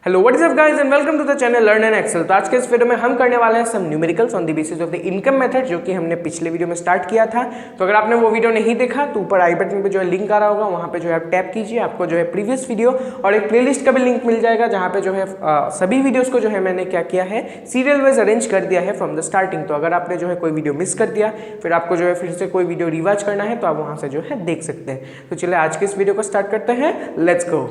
Hello what is up guys and welcome to the channel learn and excel. तो आज के इस video में हम करने वाले हैं some numericals on the basis of the income method, जो कि हमने पिछले वीडियो में स्टार्ट किया था। तो अगर आपने वो वीडियो नहीं देखा तो ऊपर आई बटन पे जो है लिंक आ रहा होगा, वहाँ पे जो है आप टैप कीजिए, आपको जो है प्रीवियस वीडियो और एक प्लेलिस्ट का भी लिंक मिल जाएगा, जहाँ पे जो है सभी वीडियोस को जो है मैंने क्या किया है सीरियल वाइज अरेंज कर दिया है फ्रॉम द स्टार्टिंग। तो अगर आपने जो है कोई वीडियो मिस कर दिया, फिर आपको जो है फिर से कोई वीडियो रिवाच करना है, तो आप वहाँ से जो है देख सकते हैं। तो चलिए आज के इस वीडियो को स्टार्ट करते हैं, लेट्स गो।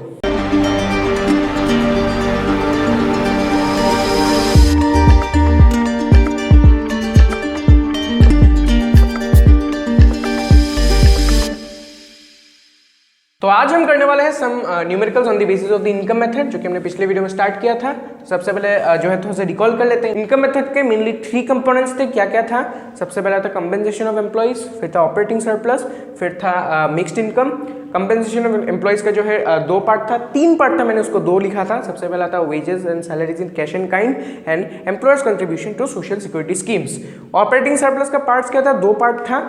तो आज हम करने वाले हैं some numericals on the basis of the income method, जो कि हमने पिछले वीडियो में स्टार्ट किया था। सबसे पहले जो है थोड़ा सा रिकॉल कर लेते हैं। इनकम मेथड के मेनली 3 कंपोनेंट्स थे। क्या क्या था? सबसे पहला था कंपेंसेशन ऑफ एम्प्लॉइज, फिर था ऑपरेटिंग सरप्लस, फिर था mixed income. Compensation of employees का जो है 2 पार्ट था, 3 पार्ट था, मैंने उसको 2 लिखा था। सबसे पहला था wages and salaries in cash and kind and employers contribution to social security schemes. Operating surplus का पार्ट्स क्या था? 2 पार्ट था।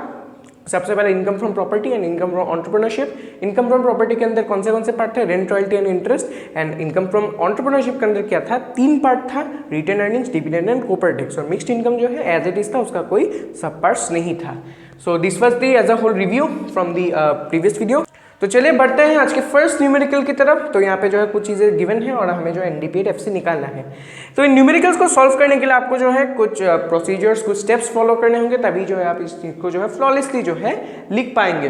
सबसे पहले income from property and income from entrepreneurship. Income from property के अंदर कौन से पार्ट थे? Rent, royalty and interest. And income from entrepreneurship के अंदर क्या था? 3 पार्ट था, retained earnings, dividend and corporate tax. और मिक्स्ड इनकम जो है एज इट इज था, उसका कोई सब पार्ट्स नहीं था। So this was the as a whole review from the previous video. तो चलिए बढ़ते हैं आज के फर्स्ट न्यूमेरिकल की तरफ। तो यहाँ पे जो है कुछ चीज़ें गिवन है और हमें जो है एनडीपीएट एफसी निकालना है। तो इन न्यूमेरिकल्स को सॉल्व करने के लिए आपको जो है कुछ प्रोसीजर्स, कुछ स्टेप्स फॉलो करने होंगे, तभी जो है आप इस चीज़ को जो है फ्लॉलेसली जो है लिख पाएंगे।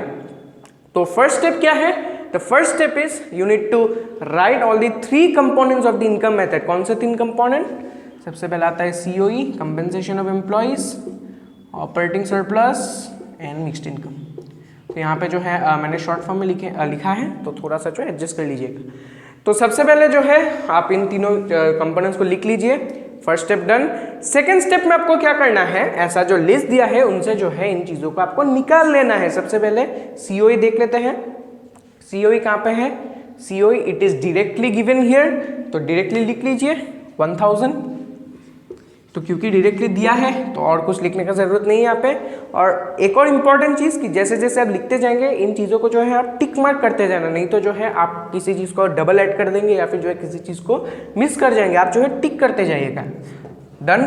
तो फर्स्ट स्टेप क्या है? The first step is you need to write all the 3 components of the income method. कौन से 3 कंपोनेंट? सबसे पहला आता है COE, compensation of employees, operating surplus and mixed income. तो यहाँ पे जो है मैंने शॉर्ट फॉर्म में लिखा है, तो थोड़ा सा जो एडजस्ट कर लीजिएगा। तो सबसे पहले जो है आप इन तीनों कंपोनेंट्स को लिख लीजिए। First step done. Second step में आपको क्या करना है? ऐसा जो लिस्ट दिया है उनसे जो है इन चीज़ों को आपको निकाल लेना है। सबसे पहले सीओई देख लेते हैं। सीओई कहाँ पे है? COE it is directly given here, तो डायरेक्टली लिख लीजिए 1000। तो क्योंकि डायरेक्टली दिया है तो और कुछ लिखने का जरूरत नहीं है यहाँ पे। और एक और इम्पॉर्टेंट चीज़ कि जैसे जैसे आप लिखते जाएंगे इन चीज़ों को जो है आप टिक मार्क करते जाना, नहीं तो जो है आप किसी चीज़ को डबल ऐड कर देंगे या फिर जो है किसी चीज़ को मिस कर जाएंगे। आप जो है टिक करते जाइएगा। डन।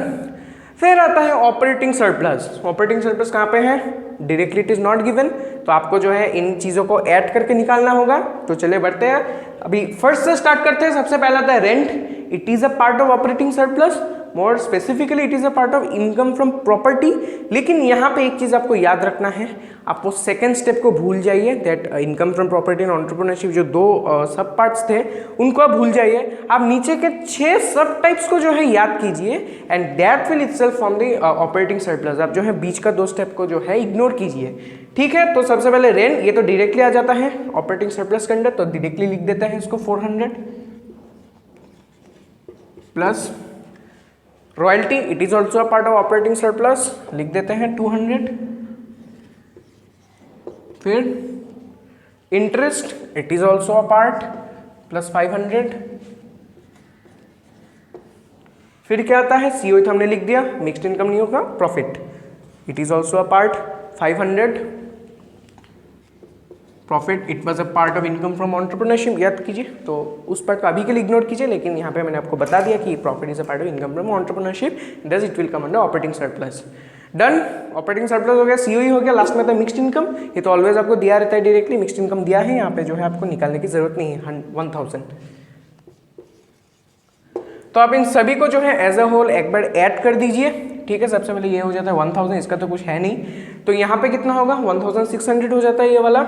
फिर आता है ऑपरेटिंग सरप्लस। ऑपरेटिंग सरप्लस कहाँ पे है? Directly it is not given, तो आपको जो है इन चीज़ों को ऐड करके निकालना होगा। तो चलिए बढ़ते हैं, अभी फर्स्ट से स्टार्ट करते हैं। सबसे पहला आता है rent. It is a part of operating surplus, more specifically it is a part of income from property. लेकिन यहाँ पे एक चीज़ आपको याद रखना है, आप वो सेकेंड स्टेप को भूल जाइए, that income from property and entrepreneurship जो 2 सब पार्ट्स थे उनको आप भूल जाइए। आप नीचे के 6 सब टाइप्स को जो है याद कीजिए and that will itself from the operating surplus. आप जो है बीच का 2 स्टेप को जो है इग्नोर कीजिए, ठीक है। तो सबसे पहले रेंट, ये तो डायरेक्टली आ जाता है ऑपरेटिंग सरप्लस के अंदर, तो डायरेक्टली लिख देते हैं इसको 400 plus royalty, it is also a part of operating surplus, लिख देते हैं 200। फिर interest, it is also a part, plus 500। फिर क्या आता है? सीओ तो हमने लिख दिया, मिक्स्ड इनकम नहीं होगा, profit, it is also a part, 500। Profit it was a part of income from entrepreneurship, याद कीजिए। तो उस पार्ट को अभी के लिए इग्नोर कीजिए, लेकिन यहाँ पे मैंने आपको बता दिया कि profit is a part of income from entrepreneurship, thus it will come under operating surplus. Done. Operating surplus हो गया, सीओई हो गया। लास्ट में था मिक्स्ड इनकम। ये तो ऑलवेज आपको दिया रहता है डायरेक्टली, मिक्स्ड इनकम दिया है, यहाँ पे जो है आपको निकालने की जरूरत नहीं है 1000। तो आप इन सभी को जो है एज अ होल एक बार ऐड कर दीजिए, ठीक है। सबसे पहले ये हो जाता है 1000, इसका तो कुछ है नहीं, तो यहाँ पे कितना होगा? 1600 हो जाता है ये वाला।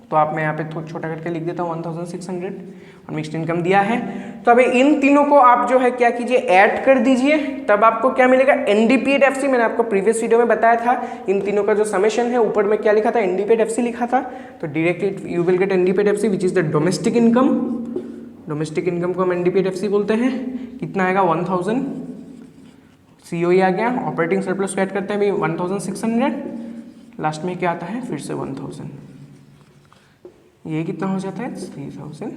तो आप मैं यहाँ पे छोटा करके लिख देता हूँ 1600 और मिक्स्ड इनकम दिया है। तो अभी इन तीनों को आप जो है क्या कीजिए? ऐड कर दीजिए, तब आपको क्या मिलेगा? एनडीपीएट एफसी। मैंने आपको प्रीवियस वीडियो में बताया था इन तीनों का जो समेशन है, ऊपर में क्या लिखा था? एनडीपीएट एफसी लिखा था। तो directly you will get NDP at FC which is the domestic income. Domestic income को हम एनडीपीएट एफसी बोलते हैं। कितना आएगा? 1000। सीओई आ गया, ऑपरेटिंग सरप्लस को ऐड करते हैं अभी 1600, लास्ट में क्या आता है? फिर से 1000। ये कितना हो जाता है? 3600।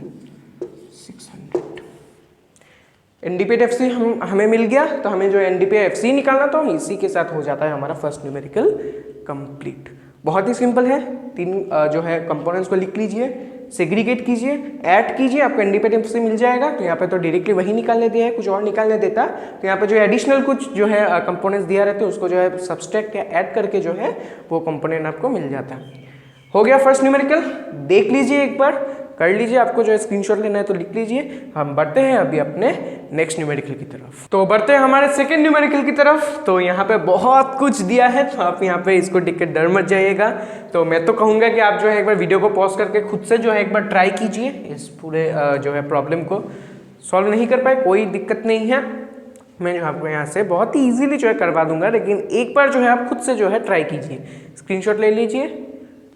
एनडीपीएट एफसी हमें मिल गया, तो हमें जो एनडीपीएट एफसी निकालना, तो इसी के साथ हो जाता है हमारा फर्स्ट न्यूमेरिकल कंप्लीट। बहुत ही सिंपल है। 3 जो है कंपोनेंट्स को लिख लीजिए, सेग्रीगेट कीजिए, ऐड कीजिए, आपको एनडीपीएफ से मिल जाएगा। तो यहाँ पे तो डायरेक्टली वही निकालने दिया है, कुछ और निकालने देता तो यहाँ पे जो एडिशनल कुछ जो है कंपोनेंट्स दिया रहते हैं उसको जो है सब्सट्रैक्ट या ऐड करके जो है वो कंपोनेंट आपको मिल जाता है। हो गया फर्स्ट न्यूमेरिकल, देख लीजिए एक बार, कर लीजिए, आपको जो है स्क्रीनशॉट लेना है तो लिख लीजिए। हम बढ़ते हैं अभी अपने नेक्स्ट न्यूमेरिकल की तरफ। तो बढ़ते हैं हमारे सेकंड न्यूमेरिकल की तरफ। तो यहाँ पे बहुत कुछ दिया है, तो आप यहाँ पे इसको देख के डर मत जाइएगा। तो मैं तो कहूँगा कि आप जो है एक बार वीडियो को पॉज करके खुद से जो है एक बार ट्राई कीजिए इस पूरे जो है प्रॉब्लम को। सॉल्व नहीं कर पाए कोई दिक्कत नहीं है, मैं जो आपको यहाँ से बहुत ही ईजिली जो है करवा दूंगा, लेकिन एक बार जो है आप खुद से जो है ट्राई कीजिए। स्क्रीनशॉट ले लीजिए,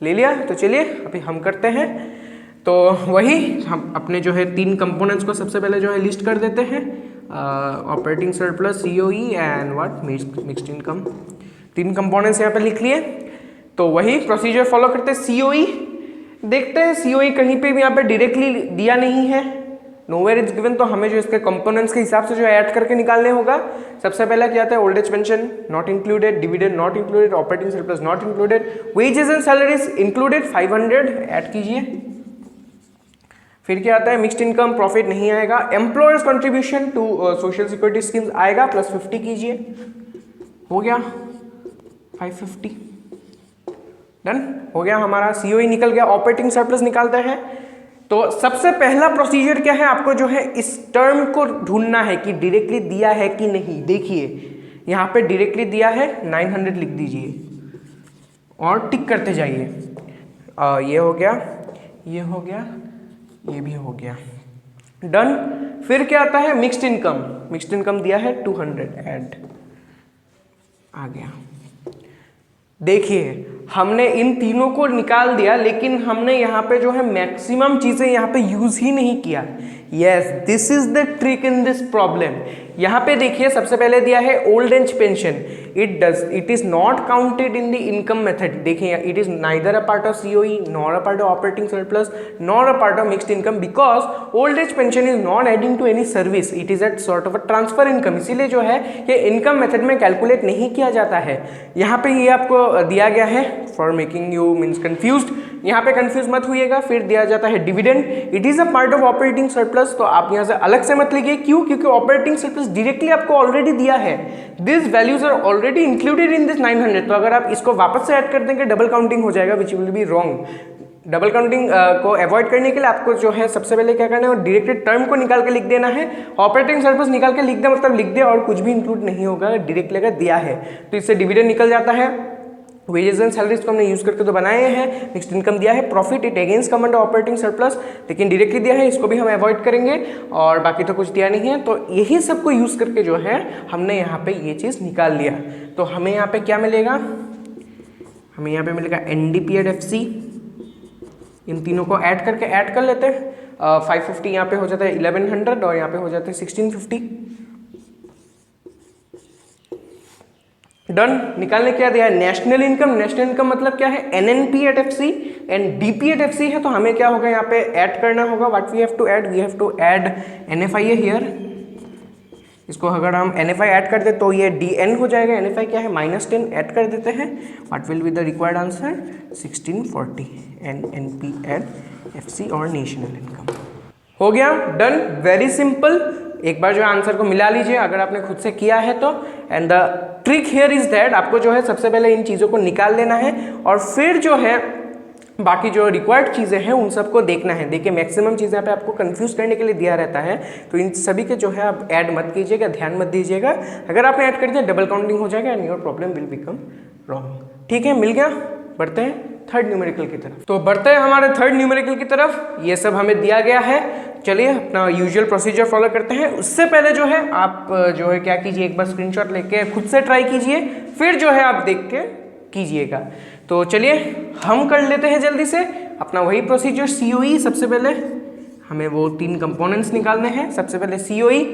ले लिया? तो चलिए अभी हम करते हैं। तो वही हम अपने जो है 3 कंपोनेंट्स को सबसे पहले जो है लिस्ट कर देते हैं, operating surplus, COE and what mixed income. 3 components यहाँ पे लिख लिए। तो वही प्रोसीजर फॉलो करते हैं। सीओई देखते हैं, सीओई कहीं पे भी यहाँ पे डायरेक्टली दिया नहीं है, नोवेयर इज गिवन, तो हमें जो इसके कंपोनेंट्स के हिसाब से जो ऐड करके निकालने होगा। सबसे पहला क्या आता है, old age pension not included, dividend not included, operating surplus not included, wages and salaries included 500 add कीजिए। फिर क्या आता है, मिक्स्ड इनकम प्रॉफिट नहीं आएगा, employers contribution to social security schemes आएगा प्लस 50 कीजिए। हो गया 550, डन हो गया हमारा। सीओई निकल गया। ऑपरेटिंग सरप्लस निकालते हैं। तो सबसे पहला प्रोसीजर क्या है, आपको जो है इस टर्म को ढूंढना है कि डायरेक्टली दिया है कि नहीं। देखिए यहाँ पे डायरेक्टली दिया है, 900 लिख दीजिए और टिक करते जाइए। ये हो गया, ये हो गया, ये भी हो गया, डन। फिर क्या आता है, मिक्स्ड इनकम। मिक्स्ड इनकम दिया है 200 ऐड, आ गया। देखिए हमने इन तीनों को निकाल दिया, लेकिन हमने यहाँ पे जो है मैक्सिमम चीजें यहाँ पे यूज ही नहीं किया। Yes, this is the trick in this problem. यहाँ पे देखिए सबसे पहले दिया है old age pension, it is not counted in the income method. देखिए it is neither a part of COE nor a part of operating surplus nor a part of mixed income, because old age pension is not adding to any service, it is at sort of a transfer income. इसीलिए जो है ये income method में calculate नहीं किया जाता है। यहाँ पे ये आपको दिया गया है for making you means confused, यहाँ पे कंफ्यूज मत होइएगा। फिर दिया जाता है dividend, it is a part of operating surplus, तो आप यहाँ से अलग से मत लिखिए। क्यों? क्योंकि ऑपरेटिंग सरप्लस डायरेक्टली आपको ऑलरेडी दिया है, this values are already included in this 900। तो अगर आप इसको वापस से ऐड कर देंगे डबल काउंटिंग हो जाएगा, which will be wrong. Double counting को अवॉइड करने के लिए आपको जो है सबसे पहले क्या करना है, डायरेक्टली टर्म को निकाल के लिख देना है। ऑपरेटिंग सरप्लस निकाल के लिख दे, मतलब लिख दे और कुछ भी इंक्लूड नहीं होगा, डायरेक्टली अगर दिया है तो इससे डिविडेंड निकल जाता है। वेजेस एंड सैलरीज को हमने यूज करके तो बनाए हैं। मिक्स्ड इनकम दिया है, profit it against come under operating surplus, लेकिन डायरेक्टली दिया है, इसको भी हम अवॉइड करेंगे। और बाकी तो कुछ दिया नहीं है, तो यही सबको यूज करके जो है हमने यहाँ पे ये चीज निकाल लिया। तो हमें यहाँ पे क्या मिलेगा, हमें यहाँ पे मिलेगा एनडीपीएफ, इन तीनों को ऐड करके ऐड कर लेते हैं। 550 यहाँ पे हो जाता है 1100 और यहाँ पे हो जाता है 1650, डन। निकालने क्या दिया है, नेशनल इनकम। नेशनल इनकम मतलब क्या है, एनएनपीएफ एंड डीपीएफ है, तो हमें क्या होगा यहाँ पे ऐड करना होगा। What we have to add, we have to add NFI here. इसको अगर हम एनएफआई ऐड कर दे तो ये डीएन हो जाएगा। एनएफआई क्या है, -10 ऐड कर देते हैं। What will be the required answer, 1640 एनएनपीएफ और नेशनल इनकम। हो गया, डन, वेरी सिंपल। एक बार जो आंसर को मिला लीजिए अगर आपने खुद से किया है तो। And the trick here is that, आपको जो है सबसे पहले इन चीज़ों को निकाल लेना है और फिर जो है बाकी जो रिक्वायर्ड चीज़ें हैं उन सबको देखना है। देखिए मैक्सिमम चीज़ें यहाँ पे आपको कंफ्यूज करने के लिए दिया रहता है, तो इन सभी के जो है आप ऐड मत कीजिएगा, ध्यान मत दीजिएगा। अगर आपने ऐड कर दिया डबल काउंटिंग हो जाएगा and your problem will become wrong. ठीक है, मिल गया। बढ़ते हैं थर्ड न्यूमेरिकल की तरफ। तो बढ़ते हैं हमारे थर्ड न्यूमेरिकल की तरफ। ये सब हमें दिया गया है, चलिए अपना यूजुअल प्रोसीजर फॉलो करते हैं। उससे पहले जो है आप जो है क्या कीजिए, एक बार स्क्रीनशॉट लेके खुद से ट्राई कीजिए, फिर जो है आप देख के कीजिएगा। तो चलिए हम कर लेते हैं जल्दी से अपना वही प्रोसीजर। सीओई, सबसे पहले हमें वो 3 कंपोनेंट्स निकालने हैं। सबसे पहले सीओई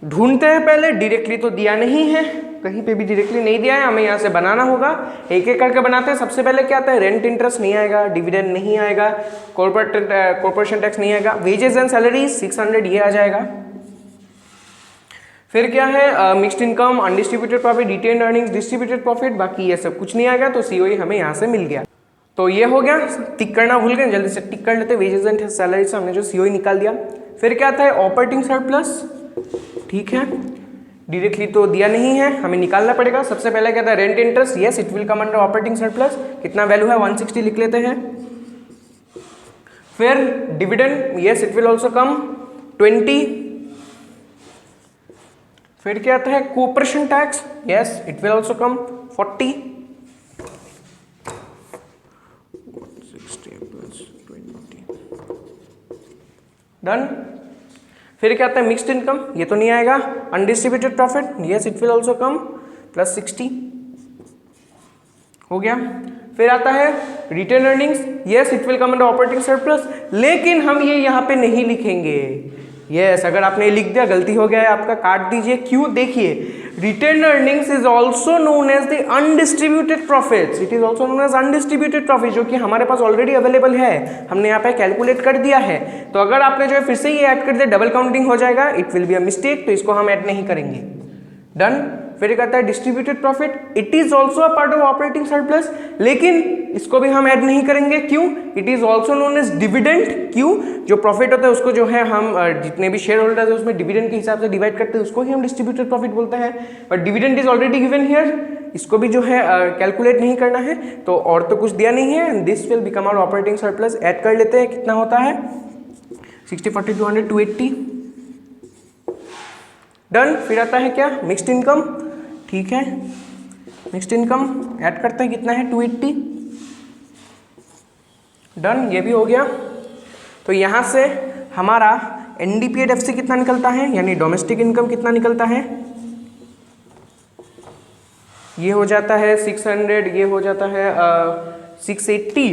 ढूंढते हैं, पहले डायरेक्टली तो दिया नहीं है, कहीं पे भी डायरेक्टली नहीं दिया है, हमें यहाँ से बनाना होगा। एक एक करके बनाते हैं। सबसे पहले क्या आता है, रेंट इंटरेस्ट नहीं आएगा, डिविडेंड नहीं आएगा, कॉर्पोरेशन टैक्स नहीं आएगा, वेजेस एंड सैलरीज 600 ये आ जाएगा। फिर क्या है, mixed income, undistributed profit, retained earnings, distributed profit, बाकी ये सब कुछ नहीं आएगा। तो सीओई हमें यहाँ से मिल गया। तो ये हो गया, टिक करना भूल गए, जल्दी से टिक कर लेते। वेजेस एंड सैलरी से हमने जो सीओई निकाल दिया। फिर क्या आता है ऑपरेटिंग सरप्लस, ठीक है, डायरेक्टली तो दिया नहीं है, हमें निकालना पड़ेगा। सबसे पहले क्या था rent interest, yes it will come under operating surplus, कितना वैल्यू है 160 लिख लेते हैं। फिर dividend, yes it will also कम 20। फिर क्या आता है corporation tax, yes it will also come 40। Done. फिर क्या आता है मिक्स्ड इनकम, ये तो नहीं आएगा। Undistributed profit, yes it will also come +60, हो गया। फिर आता है retained earnings, yes it will come under operating surplus, लेकिन हम ये यहाँ पे नहीं लिखेंगे। यस अगर आपने ये लिख दिया गलती हो गया है आपका, काट दीजिए। क्यों, देखिए retained earnings is also known as the undistributed profits, it is also known as undistributed profit, जो कि हमारे पास ऑलरेडी अवेलेबल है, हमने यहाँ पे कैलकुलेट कर दिया है। तो अगर आपने जो है फिर से ये ऐड कर दिया डबल काउंटिंग हो जाएगा, it will be a mistake, तो इसको हम ऐड नहीं करेंगे। डन। फिर कहता है distributed profit, it is also a part of operating surplus, लेकिन इसको भी हम ऐड नहीं करेंगे। क्यों, it is also known as dividend. क्यों, जो प्रॉफिट होता है उसको जो है हम जितने भी शेयर होल्डर्स है उसमें डिविडेंड के हिसाब से डिवाइड करते हैं, उसको ही हम डिस्ट्रीब्यूटेड प्रॉफिट बोलते हैं। But dividend is already given here, इसको भी जो है कैलकुलेट नहीं करना है, तो और तो कुछ दिया नहीं है। This will become our operating surplus, add कर लेते हैं, कितना होता है 60 40 200 280। डन। फिर आता है क्या मिक्स्ड इनकम, ठीक है, मिक्स्ड इनकम ऐड करते हैं, कितना है 280। डन, ये भी हो गया। तो यहाँ से हमारा NDPAT-FC कितना निकलता है, यानी डोमेस्टिक इनकम कितना निकलता है, ये हो जाता है 600, ये हो जाता है 680,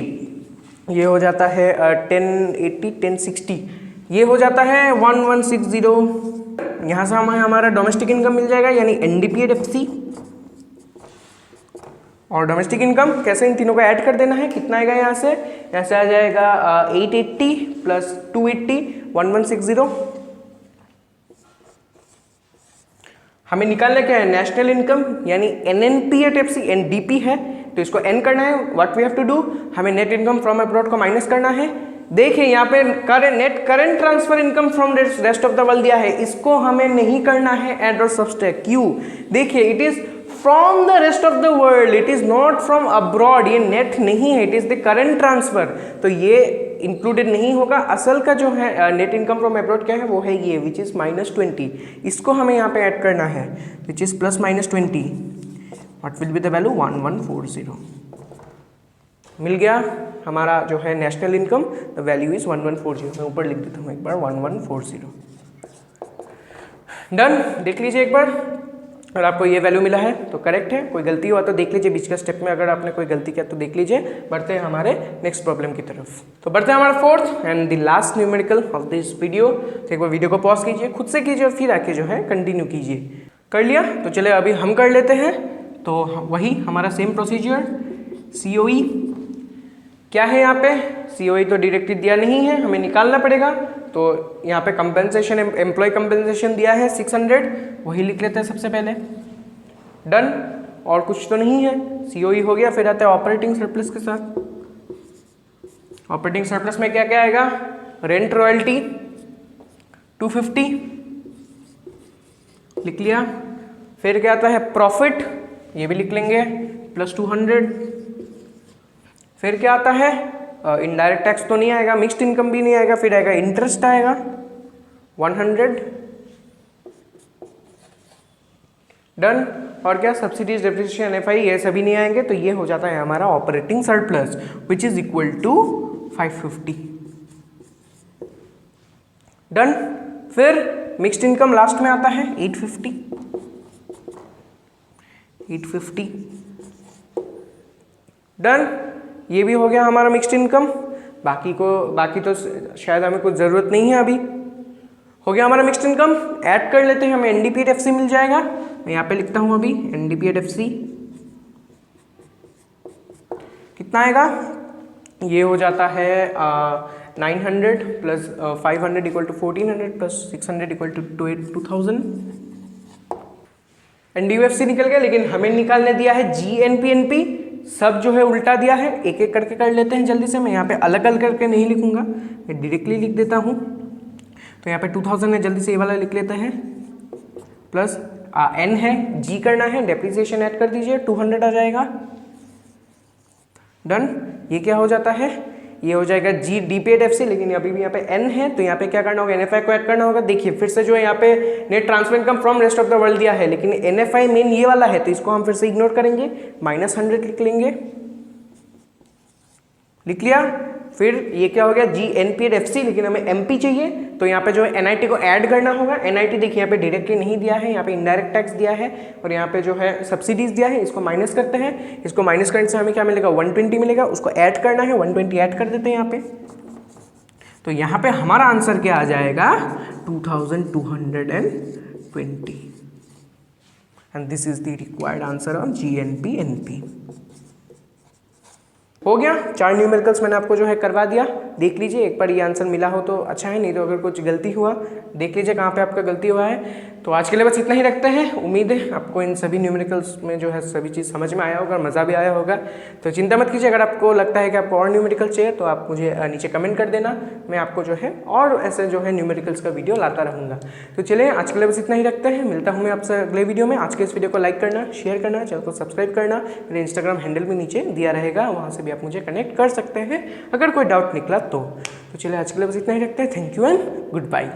ये हो जाता है 1080 1060, ये हो जाता है 1160। यहाँ से हमें हमारा डोमेस्टिक इनकम मिल जाएगा, यानी NDPAT-FC। और डोमेस्टिक इनकम कैसे, इन तीनों को ऐड कर देना है, कितना आएगा यहाँ से आ जाएगा 880 + 280 1160। हमें निकालना क्या है नेशनल इनकम, यानी NNPAT-FC, NDP है तो इसको N करना है। What we have to do, हमें नेट इनकम फ्रॉम अब्रॉड को माइनस करना है। देखिए यहाँ पे net current transfer income from rest of the world दिया है, इसको हमें नहीं करना है ऐड और सब्सट्रैक्ट। क्यों, देखिए it is from the rest of the world, it is not from abroad, ये नेट नहीं है, it is the current transfer, तो ये इंक्लूडेड नहीं होगा। असल का जो है नेट इनकम फ्रॉम अब्रॉड क्या है, वो है ये विच इज -20, इसको हमें यहाँ पे ऐड करना है, which is +-20। What will be the value 1140। मिल गया हमारा जो है national income, the value is 1140। मैं ऊपर लिख देता हूँ एक बार 1140। डन। देख लीजिए एक बार, अगर आपको ये वैल्यू मिला है तो करेक्ट है, कोई गलती हुआ तो देख लीजिए बीच का स्टेप में, अगर आपने कोई गलती किया तो देख लीजिए। बढ़ते हैं हमारे नेक्स्ट प्रॉब्लम की तरफ। तो बढ़ते हैं हमारा fourth and the last numerical of this video. तो एक बार वीडियो को पॉज कीजिए, खुद से कीजिए और फिर आके जो है कंटिन्यू कीजिए। कर लिया तो चले अभी हम कर लेते हैं। तो वही हमारा सेम प्रोसीजर, COE क्या है यहाँ पे, COE तो डायरेक्टली दिया नहीं है, हमें निकालना पड़ेगा। तो यहाँ पे कंपेंसेशन, एम्प्लॉय कंपेंसेशन दिया है 600, वही लिख लेते हैं सबसे पहले। डन। और कुछ तो नहीं है, COE हो गया। फिर आता है ऑपरेटिंग सरप्लस के साथ। ऑपरेटिंग सरप्लस में क्या क्या आएगा, रेंट रॉयल्टी 250 लिख लिया। फिर क्या आता है प्रॉफिट, ये भी लिख लेंगे +200। फिर क्या आता है इनडायरेक्ट टैक्स तो नहीं आएगा, मिक्स्ड इनकम भी नहीं आएगा, फिर आएगा इंटरेस्ट आएगा 100। डन। और क्या सब्सिडीज, डेप्रिसिएशन, FI ये सभी नहीं आएंगे, तो ये हो जाता है हमारा operating surplus which is equal to 550। Done. फिर मिक्स्ड इनकम लास्ट में आता है 850। डन। ये भी हो गया हमारा मिक्स्ड इनकम। बाकी तो शायद हमें कुछ ज़रूरत नहीं है अभी। हो गया हमारा मिक्स्ड इनकम। ऐड कर लेते हैं, हमें NDPAT-FC मिल जाएगा। मैं यहाँ पे लिखता हूँ अभी NDPAT-FC कितना आएगा, ये हो जाता है 900 + 500 = 1400 + 600 = 2000। NDPAT-FC निकल गया, लेकिन हमें निकालने दिया है GNP-NP। सब जो है उल्टा दिया है, एक एक करके कर लेते हैं जल्दी से। मैं यहाँ पे अलग अलग करके नहीं लिखूंगा, मैं डायरेक्टली लिख देता हूँ। तो यहाँ पे 2000 है, जल्दी से ये वाला लिख लेते हैं, प्लस n है, g करना है, डेप्रिसिएशन ऐड कर दीजिए, 200 आ जाएगा। डन। ये क्या हो जाता है, ये हो जाएगा G D P at F C, लेकिन अभी भी यहाँ पे n है, तो यहाँ पे क्या करना होगा, NFI को ऐड करना होगा। देखिए फिर से जो है यहाँ पे net transfer income from rest of the world दिया है, लेकिन NFI मेन ये वाला है, तो इसको हम फिर से इग्नोर करेंगे, -100 लिख लेंगे। लिख लिया। फिर ये क्या हो गया, G N P F C, लेकिन हमें MP चाहिए, तो यहाँ पे जो है NIT को ऐड करना होगा। NIT देखिए यहाँ पे डायरेक्टली नहीं दिया है, यहाँ पे इनडायरेक्ट टैक्स दिया है, और यहाँ पे जो है सब्सिडीज दिया है, इसको माइनस करते हैं। इसको माइनस करने से हमें क्या मिलेगा, 120 मिलेगा, उसको ऐड करना है, 120 ऐड कर देते हैं यहाँ पे। तो यहाँ पे हमारा आंसर क्या आ जाएगा, 2220, and this is the required answer on GNP NP। हो गया, 4 न्यूमेरिकल्स मैंने आपको जो है करवा दिया। देख लीजिए एक बार ये आंसर मिला हो तो अच्छा है, नहीं तो अगर कुछ गलती हुआ देख लीजिए कहाँ पे आपका गलती हुआ है। तो आज के लिए बस इतना ही रखते हैं। उम्मीद है आपको इन सभी न्यूमेरिकल्स में जो है सभी चीज़ समझ में आया होगा, मज़ा भी आया होगा। तो चिंता मत कीजिए, अगर आपको लगता है कि आपको और न्यूमेरिकल चाहिए तो आप मुझे नीचे कमेंट कर देना, मैं आपको जो है और ऐसे जो है न्यूमेरिकल्स का वीडियो लाता रहूँगा। तो चलिए आज के लिए बस इतना ही रखते हैं, मिलता हूँ मैं आपसे अगले वीडियो में। आज के इस वीडियो को लाइक करना, शेयर करना, चैनल को सब्सक्राइब करना, मेरे इंस्टाग्राम हैंडल भी नीचे दिया रहेगा, वहाँ से भी आप मुझे कनेक्ट कर सकते हैं अगर कोई डाउट निकला तो। चलिए आज के लिए बस इतना ही रखते हैं। Thank you and good bye.